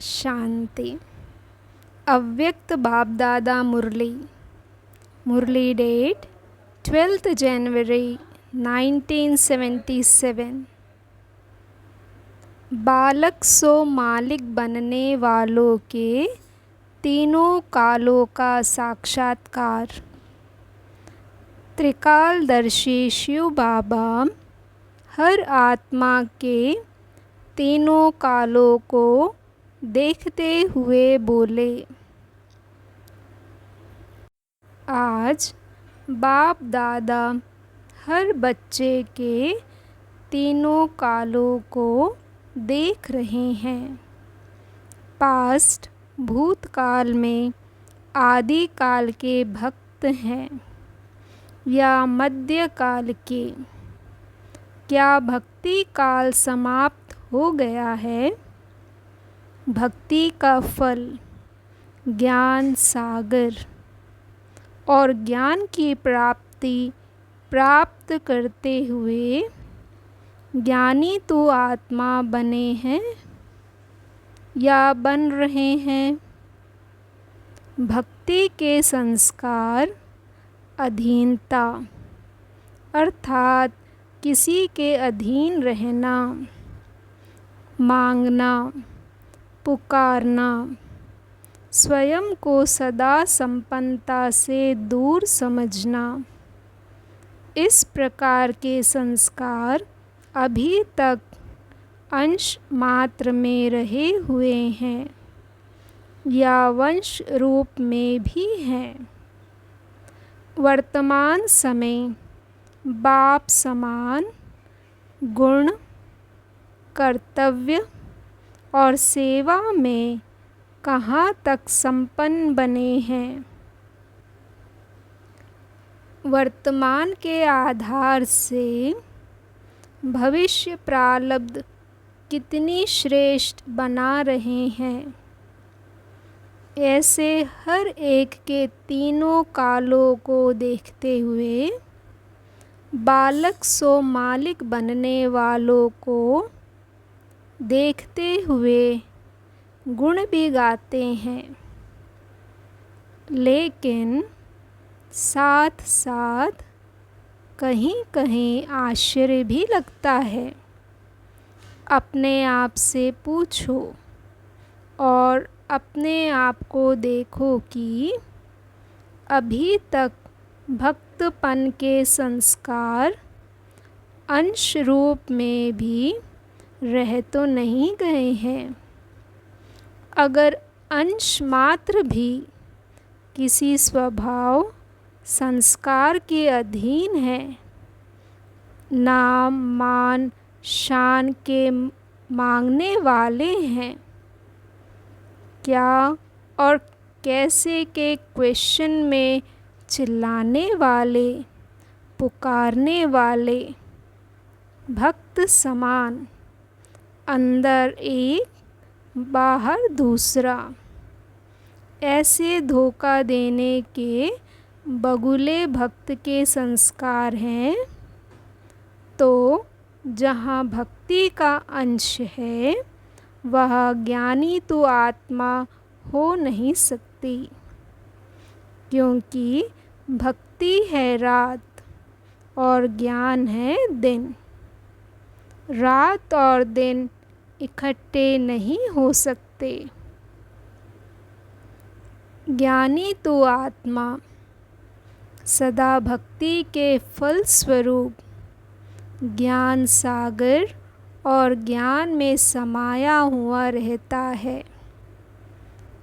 शांति। अव्यक्त बाप दादा मुरली डेट 12 जनवरी 1977। बालक सो मालिक बनने वालों के तीनों कालों का साक्षात्कार। त्रिकालदर्शी शिव बाबा हर आत्मा के तीनों कालों को देखते हुए बोले, आज बाप दादा हर बच्चे के तीनों कालों को देख रहे हैं। पास्ट भूतकाल में आदि काल के भक्त हैं या मध्य काल के। क्या भक्ति काल समाप्त हो गया है? भक्ति का फल ज्ञान सागर और ज्ञान की प्राप्ति प्राप्त करते हुए ज्ञानी तो आत्मा बने हैं या बन रहे हैं। भक्ति के संस्कार अधीनता अर्थात किसी के अधीन रहना, मांगना, पुकारना, स्वयं को सदा संपन्नता से दूर समझना, इस प्रकार के संस्कार अभी तक अंश मात्र में रहे हुए हैं या वंश रूप में भी हैं। वर्तमान समय बाप समान गुण, कर्तव्य और सेवा में कहाँ तक संपन्न बने हैं। वर्तमान के आधार से भविष्य प्रारब्ध कितनी श्रेष्ठ बना रहे हैं। ऐसे हर एक के तीनों कालों को देखते हुए बालक सो मालिक बनने वालों को देखते हुए गुण भी गाते हैं, लेकिन साथ साथ कहीं कहीं आश्चर्य भी लगता है। अपने आप से पूछो और अपने आप को देखो कि अभी तक भक्तपन के संस्कार अंश रूप में भी रह तो नहीं गए हैं। अगर अंश मात्र भी किसी स्वभाव संस्कार के अधीन है, नाम मान शान के मांगने वाले हैं, क्या और कैसे के क्वेश्चन में चिल्लाने वाले, पुकारने वाले, भक्त समान, अंदर एक बाहर दूसरा, ऐसे धोखा देने के बगुले भक्त के संस्कार हैं, तो जहाँ भक्ति का अंश है वह ज्ञानी तो आत्मा हो नहीं सकती, क्योंकि भक्ति है रात और ज्ञान है दिन। रात और दिन इकट्ठे नहीं हो सकते। ज्ञानी तो आत्मा सदा भक्ति के फल स्वरूप ज्ञान सागर और ज्ञान में समाया हुआ रहता है।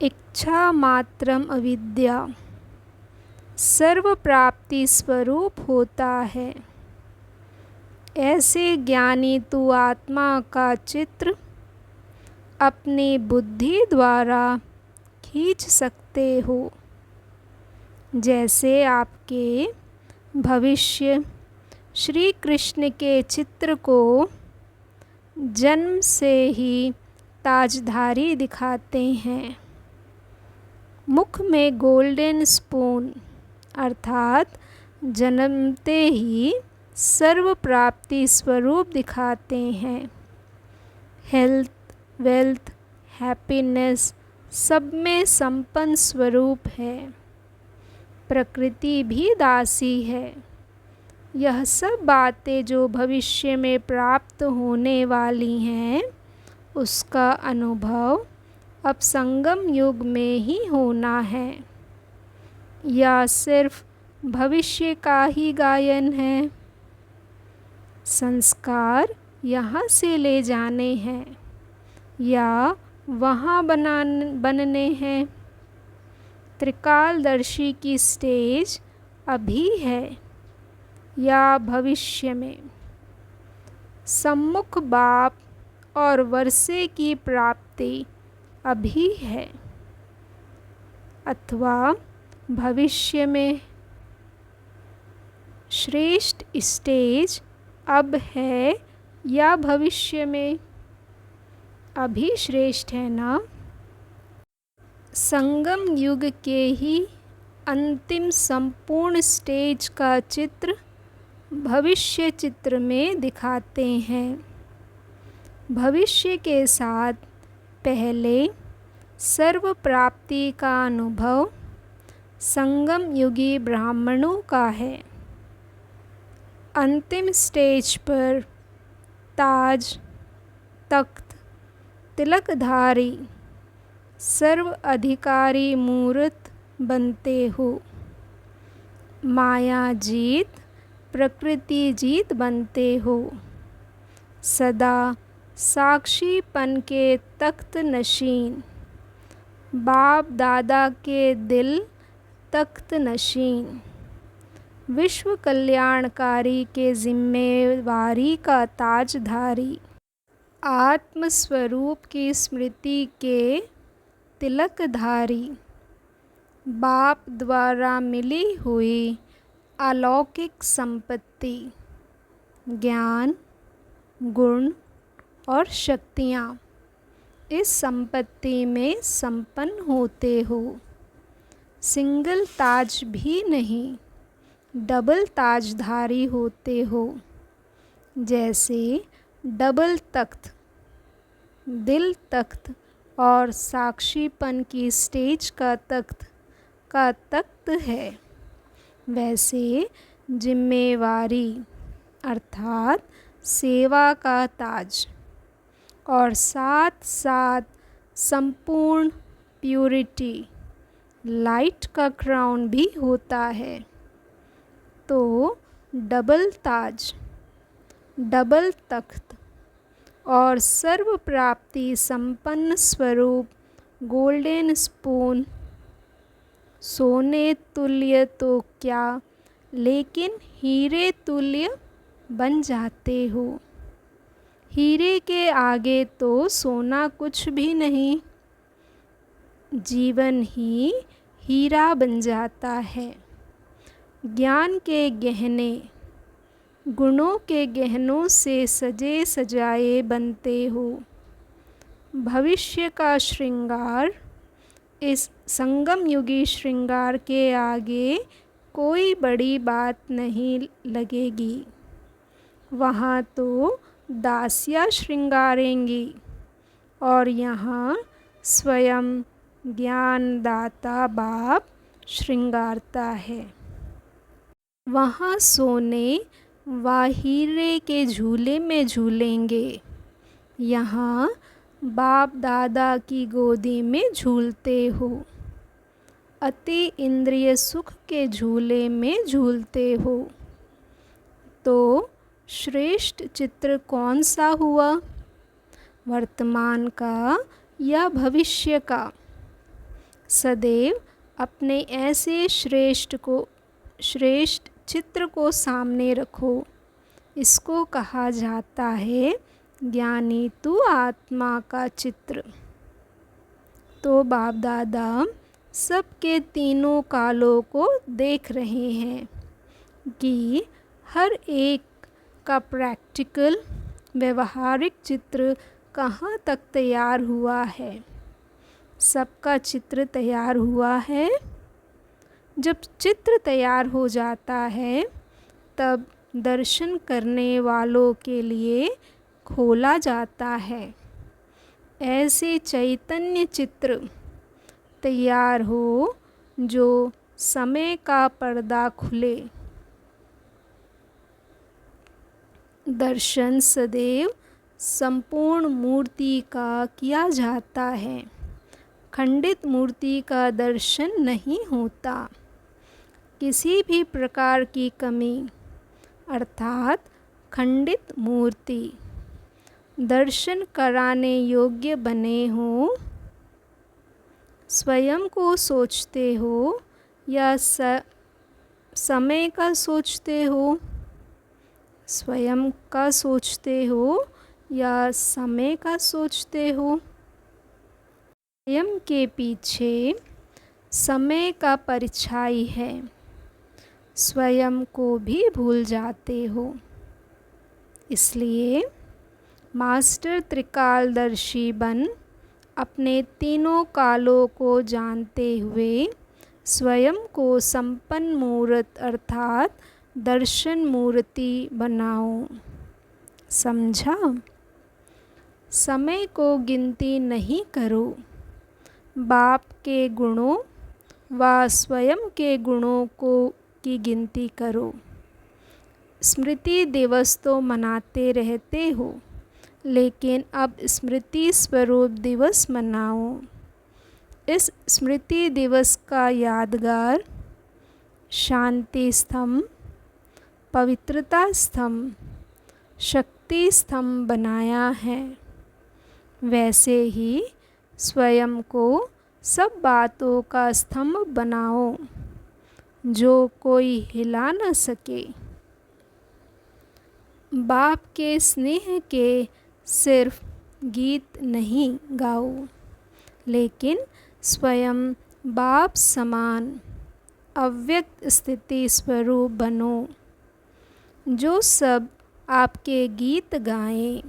इच्छा मात्रम अविद्या सर्व प्राप्ति स्वरूप होता है। ऐसे ज्ञानी तो आत्मा का चित्र अपनी बुद्धि द्वारा खींच सकते हो। जैसे आपके भविष्य श्री कृष्ण के चित्र को जन्म से ही ताजधारी दिखाते हैं। मुख में गोल्डन स्पून अर्थात जन्मते ही सर्व प्राप्ति स्वरूप दिखाते हैं। हेल्थ, वेल्थ, हैप्पीनेस सब में संपन्न स्वरूप है। प्रकृति भी दासी है। यह सब बातें जो भविष्य में प्राप्त होने वाली हैं, उसका अनुभव अब संगम युग में ही होना है। या सिर्फ भविष्य का ही गायन है। संस्कार यहाँ से ले जाने हैं या वहाँ बनने हैं। त्रिकालदर्शी की स्टेज अभी है या भविष्य में। सम्मुख बाप और वर्षे की प्राप्ति अभी है अथवा भविष्य में। श्रेष्ठ स्टेज अब है या भविष्य में? अभी श्रेष्ठ है ना। संगम युग के ही अंतिम संपूर्ण स्टेज का चित्र भविष्य चित्र में दिखाते हैं। भविष्य के साथ पहले सर्व प्राप्ति का अनुभव संगम युगी ब्राह्मणों का है। अंतिम स्टेज पर ताज, तख्त, तिलकधारी, सर्व अधिकारी मूर्त बनते हो। माया जीत, प्रकृति जीत बनते हो। सदा साक्षीपन के तख्त नशीन, बाप दादा के दिल तख्त नशीन। विश्व कल्याणकारी के जिम्मेवारी का ताजधारी। आत्मस्वरूप की स्मृति के तिलकधारी। बाप द्वारा मिली हुई अलौकिक संपत्ति, ज्ञान, गुण और शक्तियाँ, इस संपत्ति में संपन्न होते हो। सिंगल ताज भी नहीं, डबल ताजधारी होते हो। जैसे डबल तख्त, दिल तख्त और साक्षीपन की स्टेज का तख्त है, वैसे जिम्मेवारी अर्थात सेवा का ताज और साथ साथ संपूर्ण प्यूरिटी लाइट का क्राउन भी होता है। तो डबल ताज, डबल तख्त और सर्व प्राप्ति संपन्न स्वरूप गोल्डन स्पून, सोने तुल्य तो क्या, लेकिन हीरे तुल्य बन जाते हो। हीरे के आगे तो सोना कुछ भी नहीं। जीवन ही हीरा बन जाता है। ज्ञान के गहने गुणों के गहनों से सजे सजाए बनते हो। भविष्य का श्रृंगार इस संगम युगी श्रृंगार के आगे कोई बड़ी बात नहीं लगेगी। वहाँ तो दासियाँ श्रृंगारेंगी और यहाँ स्वयं ज्ञानदाता बाप श्रृंगारता है। वहाँ सोने व हीरे के झूले में झूलेंगे। यहाँ बाप दादा की गोदी में झूलते हो। अति इंद्रिय सुख के झूले में झूलते हो। तो श्रेष्ठ चित्र कौन सा हुआ, वर्तमान का या भविष्य का? सदैव अपने ऐसे श्रेष्ठ चित्र को सामने रखो। इसको कहा जाता है ज्ञानी तू आत्मा का चित्र। तो बाप दादा सबके तीनों कालों को देख रहे हैं कि हर एक का प्रैक्टिकल व्यवहारिक चित्र कहाँ तक तैयार हुआ है। सबका चित्र तैयार हुआ है। जब चित्र तैयार हो जाता है तब दर्शन करने वालों के लिए खोला जाता है। ऐसे चैतन्य चित्र तैयार हो जो समय का पर्दा खुले। दर्शन सदैव संपूर्ण मूर्ति का किया जाता है, खंडित मूर्ति का दर्शन नहीं होता। किसी भी प्रकार की कमी अर्थात खंडित मूर्ति दर्शन कराने योग्य बने हो, स्वयं को सोचते हो या समय का सोचते हो, स्वयं का सोचते हो या समय का सोचते हो। स्वयं के पीछे समय का परछाई है, स्वयं को भी भूल जाते हो। इसलिए मास्टर त्रिकालदर्शी बन अपने तीनों कालों को जानते हुए स्वयं को संपन्न मूर्त अर्थात दर्शन मूर्ति बनाओ। समझा? समय को गिनती नहीं करो, बाप के गुणों व स्वयं के गुणों की गिनती करो। स्मृति दिवस तो मनाते रहते हो, लेकिन अब स्मृति स्वरूप दिवस मनाओ। इस स्मृति दिवस का यादगार शांति स्तंभ, पवित्रता स्तंभ, शक्ति स्तंभ बनाया है। वैसे ही स्वयं को सब बातों का स्तंभ बनाओ जो कोई हिला न सके। बाप के स्नेह के सिर्फ गीत नहीं गाओ, लेकिन स्वयं बाप समान अव्यक्त स्थिति स्वरूप बनो, जो सब आपके गीत गाएं।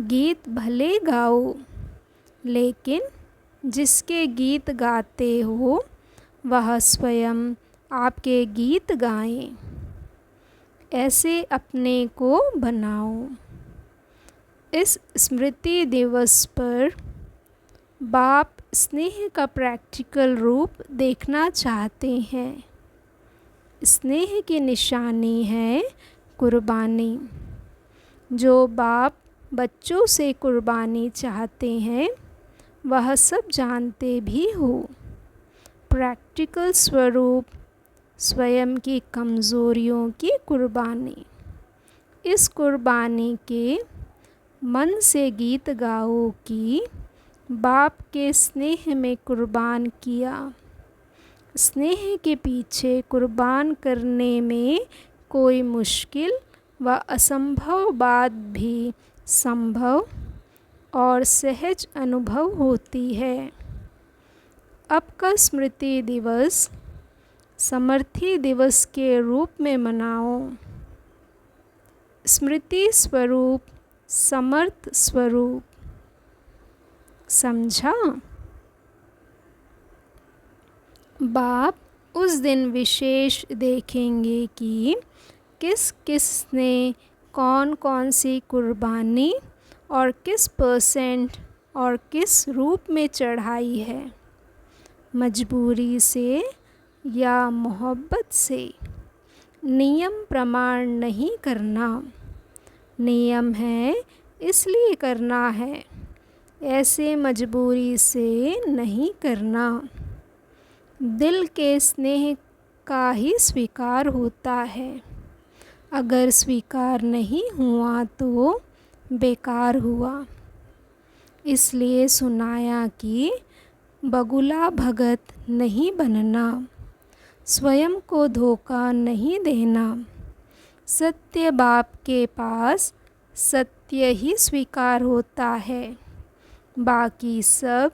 गीत भले गाओ, लेकिन जिसके गीत गाते हो वह स्वयं आपके गीत गाएं। ऐसे अपने को बनाओ। इस स्मृति दिवस पर बाप स्नेह का प्रैक्टिकल रूप देखना चाहते हैं। स्नेह की निशानी है कुर्बानी। जो बाप बच्चों से कुर्बानी चाहते हैं वह सब जानते भी हो। प्रैक्टिकल स्वरूप स्वयं की कमज़ोरियों की कुर्बानी। इस कुर्बानी के मन से गीत गाओ कि बाप के स्नेह में कुर्बान किया। स्नेह के पीछे कुर्बान करने में कोई मुश्किल व असंभव बात भी संभव और सहज अनुभव होती है। अब का स्मृति दिवस समर्थी दिवस के रूप में मनाओ। स्मृति स्वरूप, समर्थ स्वरूप। समझा? बाप उस दिन विशेष देखेंगे कि किस किस ने कौन कौन सी कुर्बानी और किस परसेंट और किस रूप में चढ़ाई है, मजबूरी से या मोहब्बत से। नियम प्रमाण नहीं करना, नियम है इसलिए करना है, ऐसे मजबूरी से नहीं करना। दिल के स्नेह का ही स्वीकार होता है। अगर स्वीकार नहीं हुआ तो बेकार हुआ। इसलिए सुनाया कि बगुला भगत नहीं बनना, स्वयं को धोखा नहीं देना। सत्य बाप के पास सत्य ही स्वीकार होता है, बाकी सब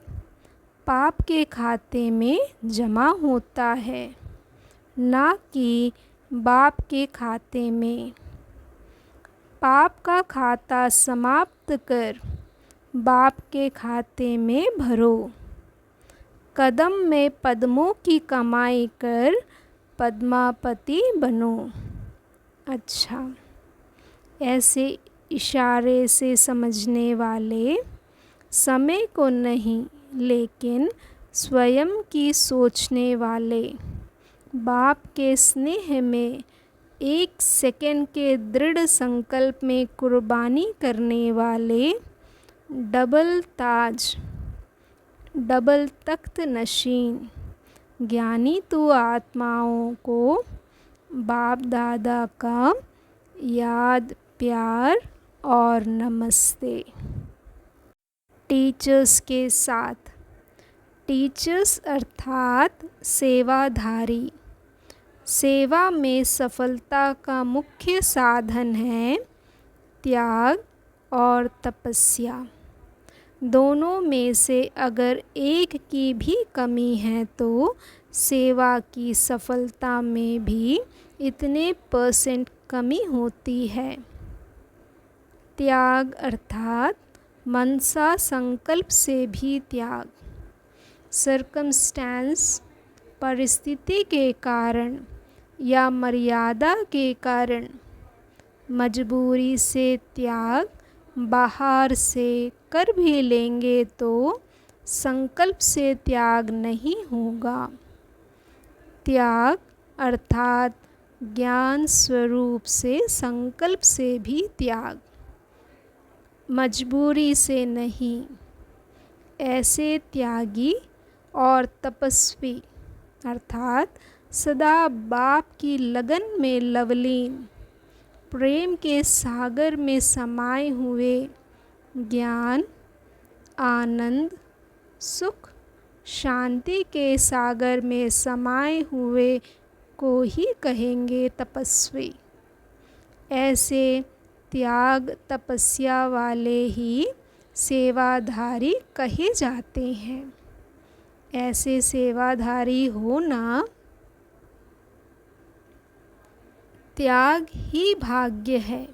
पाप के खाते में जमा होता है, ना कि बाप के खाते में। पाप का खाता समाप्त कर बाप के खाते में भरो। कदम में पद्मों की कमाई कर पद्मापति बनो। अच्छा, ऐसे इशारे से समझने वाले समय को नहीं लेकिन स्वयं की सोचने वाले, बाप के स्नेह में एक सेकंड के दृढ़ संकल्प में कुर्बानी करने वाले, डबल ताज डबल तख्त नशीन ज्ञानी तू आत्माओं को बाप दादा का याद, प्यार और नमस्ते। टीचर्स के साथ। टीचर्स अर्थात सेवाधारी। सेवा में सफलता का मुख्य साधन है त्याग और तपस्या। दोनों में से अगर एक की भी कमी है तो सेवा की सफलता में भी इतने % कमी होती है। त्याग अर्थात मनसा संकल्प से भी त्याग। सर्कमस्टेंस परिस्थिति के कारण या मर्यादा के कारण मजबूरी से त्याग बाहर से कर भी लेंगे तो संकल्प से त्याग नहीं होगा। त्याग अर्थात ज्ञान स्वरूप से संकल्प से भी त्याग, मजबूरी से नहीं। ऐसे त्यागी और तपस्वी अर्थात सदा बाप की लगन में लवलीन, प्रेम के सागर में समाये हुए, ज्ञान, आनंद, सुख, शांति के सागर में समाये हुए को ही कहेंगे तपस्वी। ऐसे त्याग तपस्या वाले ही सेवाधारी कहे जाते हैं। ऐसे सेवाधारी होना त्याग ही भाग्य है।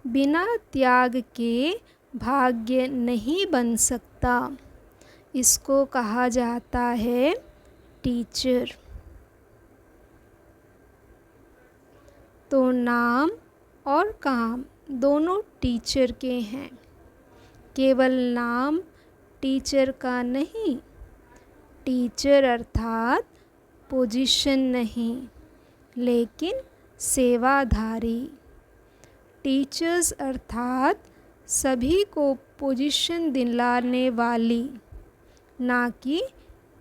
बिना त्याग के भाग्य नहीं बन सकता। इसको कहा जाता है टीचर। तो नाम और काम दोनों टीचर के हैं। केवल नाम टीचर का नहीं, टीचर अर्थात पोजीशन नहीं लेकिन सेवाधारी। टीचर्स अर्थात सभी को पोजीशन दिलाने वाली, ना कि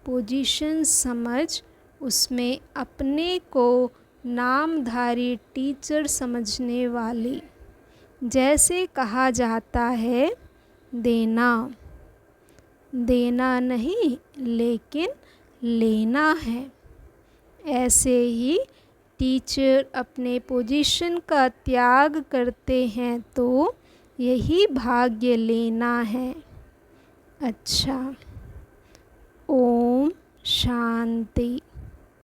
पोजीशन समझ उसमें अपने को नामधारी टीचर समझने वाली। जैसे कहा जाता है देना, देना नहीं लेकिन लेना है। ऐसे ही टीचर अपने पोजीशन का त्याग करते हैं तो यही भाग्य लेना है। अच्छा, ओम शांति।